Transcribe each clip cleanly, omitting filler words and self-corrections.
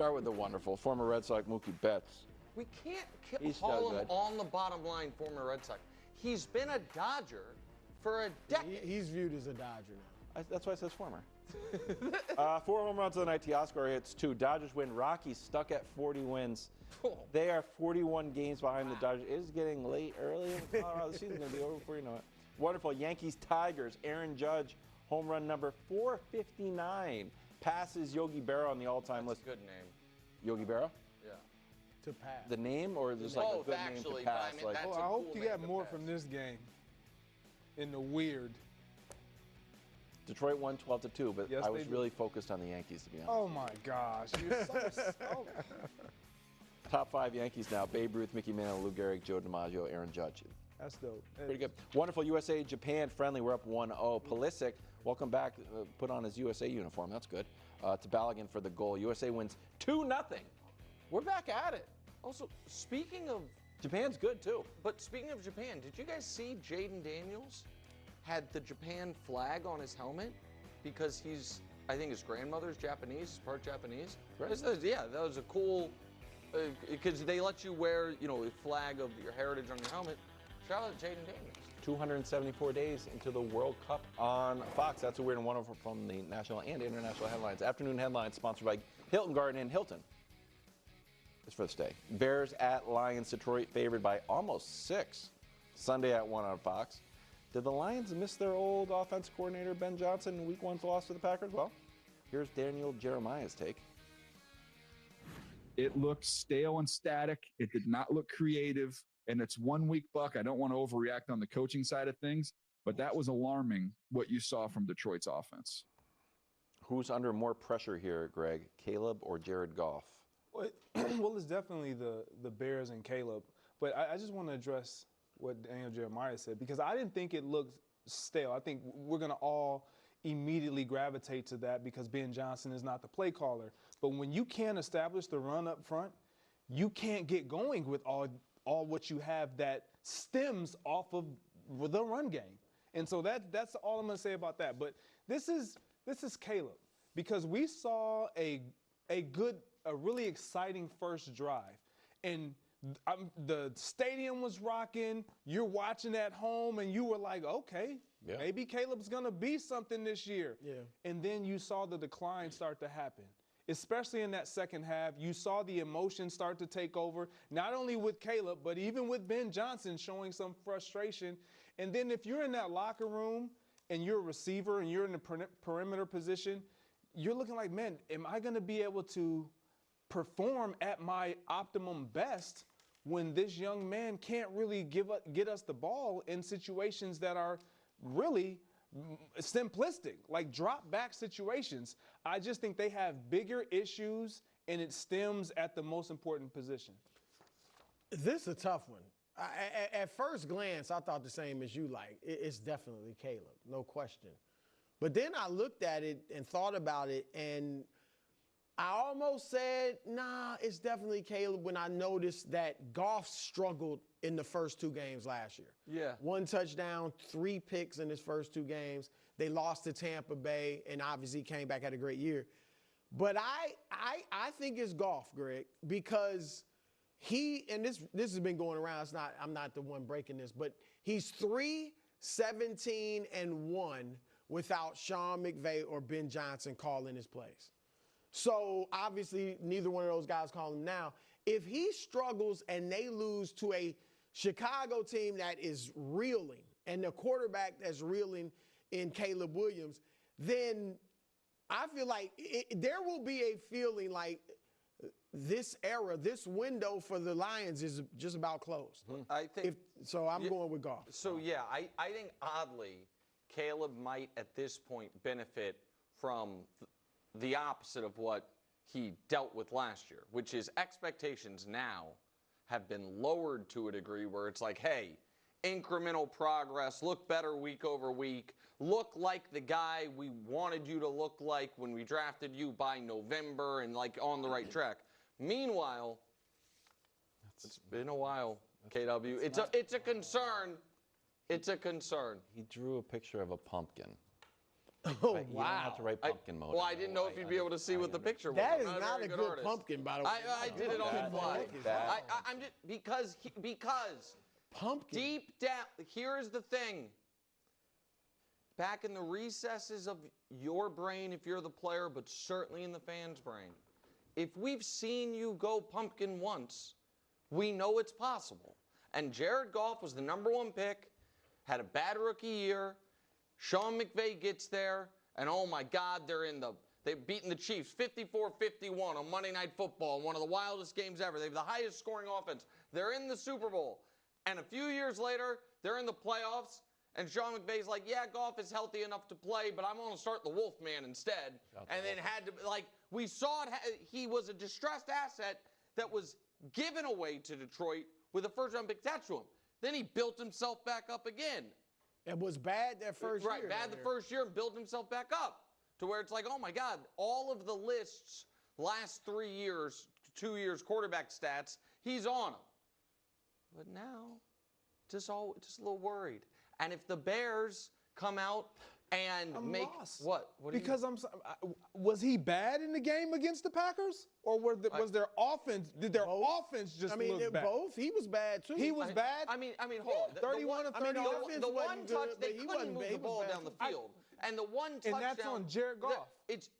Start with the wonderful former Red Sox Mookie Betts. We can't He's call still him good. on the bottom line former Red Sox. He's been a Dodger for a decade. He's viewed as a Dodger now. That's why it says former. 4 home runs of the night. Teoscar hits 2. Dodgers win. Rockies stuck at 40 wins. They are 41 games behind the Dodgers. It is getting late early in Colorado. The season's going to be over before you know it. Wonderful. Yankees Tigers. Aaron Judge, home run number 459. Passes Yogi Berra on the all-time list. Good name. Yogi Berra? Yeah. To pass. The name or just like Both, a good actually, name to pass? but I mean, like, that's I a hope cool you name got to more pass. from this game. In the weird. Detroit won 12-2, but Yes, I they was did. really focused on the Yankees, to be honest. Oh my gosh, you're so Top 5 Yankees now. Babe Ruth, Mickey Mantle, Lou Gehrig, Joe DiMaggio, Aaron Judge. That's dope. Pretty good. Wonderful USA-Japan friendly. We're up 1-0. Pulisic, welcome back, put on his USA uniform. That's good. To Balogun for the goal. USA wins 2-0. We're back at it. Also, speaking of, Japan's good, too. but speaking of Japan, did you guys see Jaden Daniels had the Japan flag on his helmet because I think his grandmother's Japanese, part Japanese. Right. Yeah, that was a cool, because they let you wear, a flag of your heritage on your helmet. Shout out to Jaden Daniels. 274 days into the World Cup on Fox. That's a weird and wonderful from the national and international headlines. Afternoon headlines sponsored by Hilton Garden Inn. Hilton is for the stay. Bears at Lions. Detroit favored by almost 6. Sunday at 1 on Fox. Did the Lions miss their old offense coordinator, Ben Johnson, in Week 1's loss to the Packers? Well, here's Daniel Jeremiah's take. It looked stale and static. It did not look creative. And it's 1 week, Buck. I don't want to overreact on the coaching side of things, but that was alarming what you saw from Detroit's offense. Who's under more pressure here, Greg? Caleb or Jared Goff? Well, it's definitely the Bears and Caleb. But I just want to address what Daniel Jeremiah said, because I didn't think it looked stale. I think we're going to all immediately gravitate to that because Ben Johnson is not the play caller. But when you can't establish the run up front, you can't get going with all what you have that stems off of the run game. And so that's all I'm going to say about that. But this is Caleb, because we saw a really exciting first drive. And the stadium was rocking. You're watching at home, and you were like, okay, maybe Caleb's going to be something this year. Yeah. And then you saw the decline start to happen. Especially in that second half, you saw the emotion start to take over, not only with Caleb, but even with Ben Johnson showing some frustration. And then if you're in that locker room and you're a receiver and you're in the perimeter position, you're looking like, man, am I going to be able to perform at my optimum best when this young man can't really get us the ball in situations that are really simplistic, like drop back situations? I just think they have bigger issues, and it stems at the most important position. This is a tough one. At first glance, I thought the same as you. Like, it's definitely Caleb, no question. But then I looked at it and thought about it, and I almost said, nah, it's definitely Caleb, when I noticed that Goff struggled in the first 2 games last year. Yeah. 1 touchdown, 3 picks in his first 2 games. They lost to Tampa Bay and obviously came back, had a great year. But I think it's Goff, Greg, because and this has been going around. I'm not the one breaking this, but he's 3-17-1 without Sean McVay or Ben Johnson calling his plays. So obviously neither one of those guys call him now. If he struggles and they lose to a Chicago team that is reeling and the quarterback that's reeling in Caleb Williams, then I feel like there will be a feeling like this era, this window for the Lions is just about closed. I think So I'm going with Goff. So, yeah, I think oddly, Caleb might at this point benefit from the opposite of what he dealt with last year, which is expectations now have been lowered to a degree where it's like, hey, incremental progress, look better week over week, look like the guy we wanted you to look like when we drafted you by November, and like on the right track. Meanwhile, it's been a while, KW. It's a concern. It's a concern. He drew a picture of a pumpkin. Oh, Right, you don't have to write pumpkin mode. Well, I didn't know if you'd be able to see what the picture was. That I'm is not not very a good artist. pumpkin, by the way. I did it on the fly. I'm just because Pumpkin. deep down, here's the thing. Back in the recesses of your brain, if you're the player, but certainly in the fan's brain, if we've seen you go pumpkin once, we know it's possible. And Jared Goff was the #1 pick, had a bad rookie year. Sean McVay gets there, and oh my God, they've beaten the Chiefs 54-51 on Monday Night Football, one of the wildest games ever. They have the highest scoring offense. They're in the Super Bowl. And a few years later, they're in the playoffs, and Sean McVay's like, yeah, Goff is healthy enough to play, but I'm going to start the Wolfman instead. And then had to, like, we saw it, he was a distressed asset that was given away to Detroit with a first-round pick attached to him. Then he built himself back up again. It was bad that first year. Right, bad the first year and built himself back up to where it's like, oh my God, all of the lists last 3 years, 2 years quarterback stats, he's on them. But now, just a little worried. And if the Bears come out and make lost. what? Because was he bad in the game against the Packers, or was their offense? Did their offense just look bad? Both. He was bad too. He was bad. I mean, hold on. 31 of 30. The one touch, they couldn't move the ball down the field. And the one touchdown. And that's on Jared Goff. It's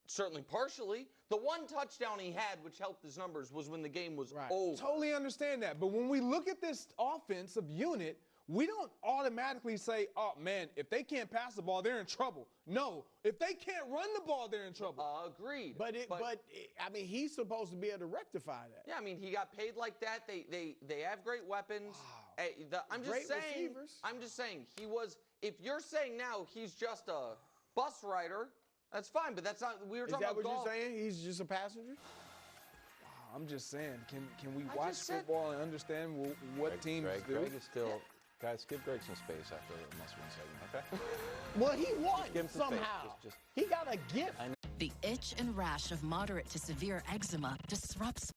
certainly partially. The one touchdown he had, which helped his numbers, was when the game was over. Totally understand that. But when we look at this offensive unit, we don't automatically say, oh, man, if they can't pass the ball, they're in trouble. No. If they can't run the ball, they're in trouble. Agreed. But I mean, he's supposed to be able to rectify that. Yeah, I mean, he got paid like that. They have great weapons. Wow. I'm Great just saying. receivers. I'm just saying he was. If you're saying now he's just a bus rider, that's fine. But that's not. We were talking about Is that what golf. you're saying? He's just a passenger? I'm just saying, can we watch football and understand what teams do? Greg is still. Guys, give Greg some space after the must-win segment, okay? Well, he won Give him some space. somehow. Just- He got a gift. The itch and rash of moderate to severe eczema disrupts